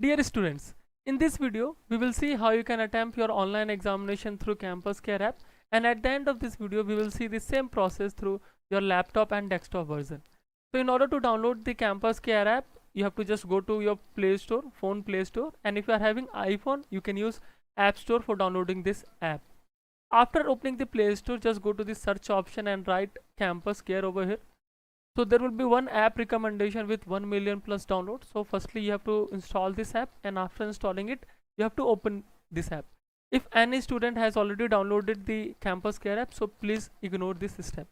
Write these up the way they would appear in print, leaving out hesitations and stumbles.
Dear students, in this video, we will see how you can attempt your online examination through Campus Care app, and at the end of this video, we will see the same process through your laptop and desktop version. So in order to download the Campus Care app, you have to just go to your Play Store, phone Play Store, and if you are having iPhone, you can use App Store for downloading this app. After opening the Play Store, just go to the search option and write Campus Care over here. So there will be one app recommendation with 1 million plus downloads. So firstly you have to install this app, and after installing it you have to open this app. If any student has already downloaded the Campus Care app, so please ignore this step.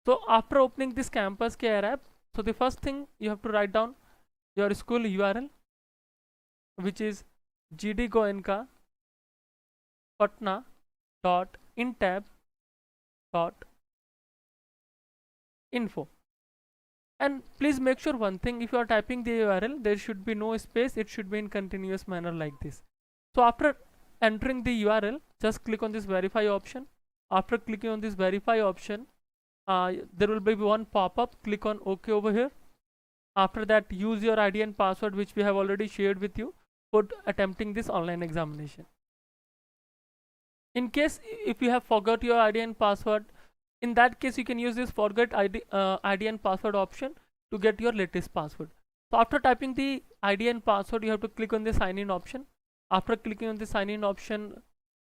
So after opening this Campus Care app, so the first thing you have to write down your school URL, which is gdgoenka.intab.info. And please make sure one thing, if you are typing the URL, there should be no space, it should be in continuous manner like this. So after entering the URL, just click on this verify option. After clicking on this verify option, there will be one pop-up, click on OK over here. After that, use your ID and password, which we have already shared with you for attempting this online examination. In case if you have forgot your ID and password, in that case you can use this forget ID and password option to get your latest password. So after typing the ID and password, you have to click on the sign in option. After clicking on the sign in option,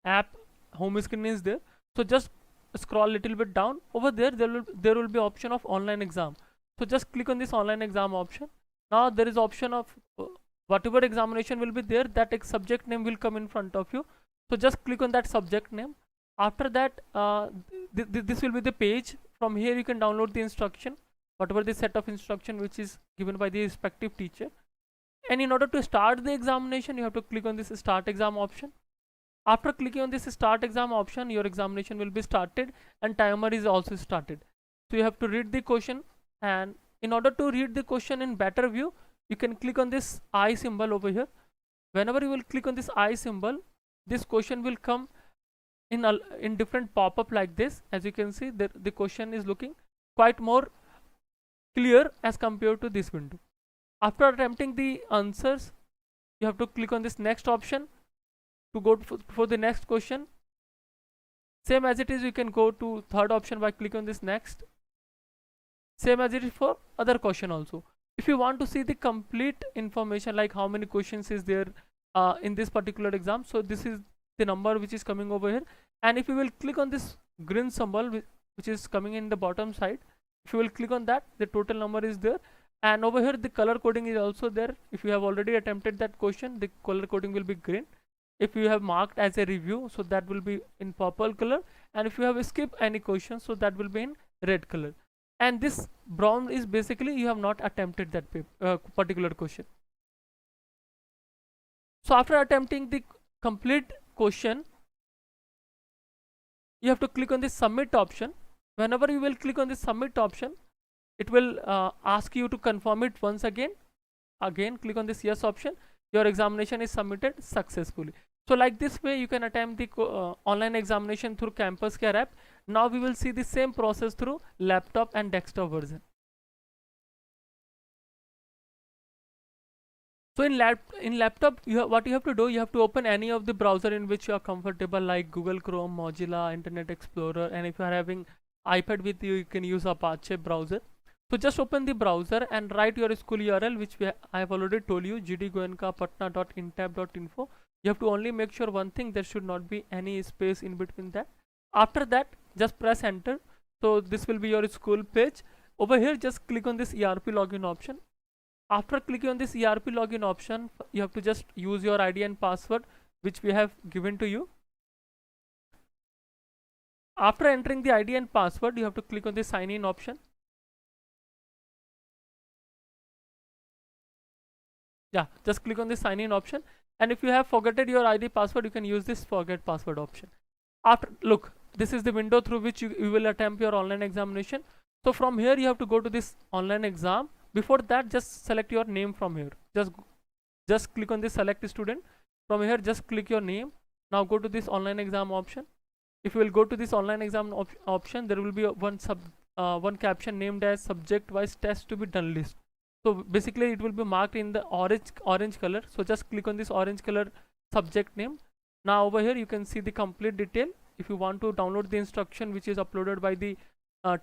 app home screen is there. So just scroll a little bit down. Over there there will be option of online exam. So just click on this online exam option. Now there is option of whatever examination will be there, that subject name will come in front of you. So just click on that subject name. After that, this will be the page. From here you can download the instruction, whatever the set of instruction which is given by the respective teacher. And in order to start the examination, you have to click on this start exam option. After clicking on this start exam option, your examination will be started and timer is also started. So you have to read the question, and in order to read the question in better view, you can click on this eye symbol over here. Whenever you will click on this eye symbol, this question will come in different pop-up like this. As you can see, the question is looking quite more clear as compared to this window. After attempting the answers, you have to click on this next option to go for the next question. Same as it is, you can go to third option by clicking on this next. Same as it is for other question also. If you want to see the complete information, like how many questions is there in this particular exam, so this is the number which is coming over here. And if you will click on this green symbol which is coming in the bottom side, if you will click on that, the total number is there. And over here the color coding is also there. If you have already attempted that question, the color coding will be green. If you have marked as a review, so that will be in purple color. And if you have skipped any question, so that will be in red color. And this brown is basically you have not attempted that particular question. So after attempting the complete question, you have to click on the submit option. Whenever you will click on the submit option, it will ask you to confirm it once again. Click on this yes option. Your examination is submitted successfully. So like this way you can attempt the online examination through Campus Care app. Now we will see the same process through laptop and desktop version. So in laptop, what you have to do, you have to open any of the browser in which you are comfortable, like Google Chrome, Mozilla, Internet Explorer, and if you are having iPad with you, you can use Apache browser. So just open the browser and write your school URL, which I have already told you, gdgoenka.patna.intab.info. You have to only make sure one thing, there should not be any space in between that. After that, just press enter. So this will be your school page. Over here, just click on this ERP login option. After clicking on this ERP login option, you have to just use your ID and password which we have given to you. After entering the ID and password, you have to click on the sign in option. Just click on the sign in option, and if you have forgotten your ID password, you can use this forget password option. After, look, this is the window through which you will attempt your online examination. So from here you have to go to this online exam. Before that, just select your name from here. Just click on this select student. From here, just click your name. Now go to this online exam option. If you will go to this online exam option, there will be one caption named as subject wise test to be done list. So basically it will be marked in the orange color. So just click on this orange color subject name. Now over here you can see the complete detail. If you want to download the instruction which is uploaded by the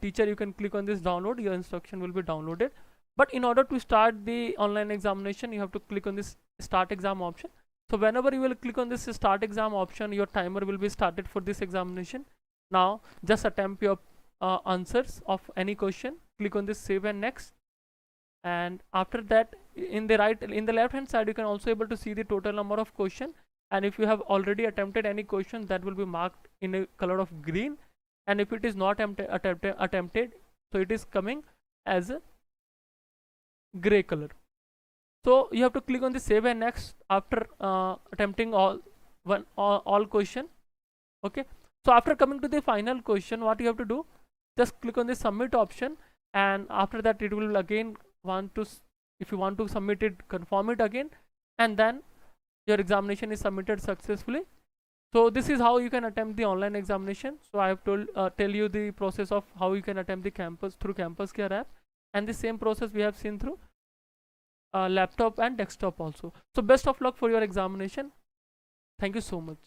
teacher, you can click on this download. Your instruction will be downloaded. But in order to start the online examination, you have to click on this start exam option. So whenever you will click on this start exam option, your timer will be started for this examination. Now just attempt your answers of any question. Click on this save and next. And after that, in the left hand side, you can also able to see the total number of question. And if you have already attempted any question, that will be marked in a color of green. And if it is not attempted, so it is coming as a gray color. So you have to click on the save and next after attempting all question. Okay, so after coming to the final question, what you have to do, just click on the submit option, and after that it will again if you want to submit it, confirm it again, and then your examination is submitted successfully. So this is how you can attempt the online examination. So I have tell you the process of how you can attempt the campus through Campus Care app, and the same process we have seen through laptop and desktop also. So best of luck for your examination. Thank you so much.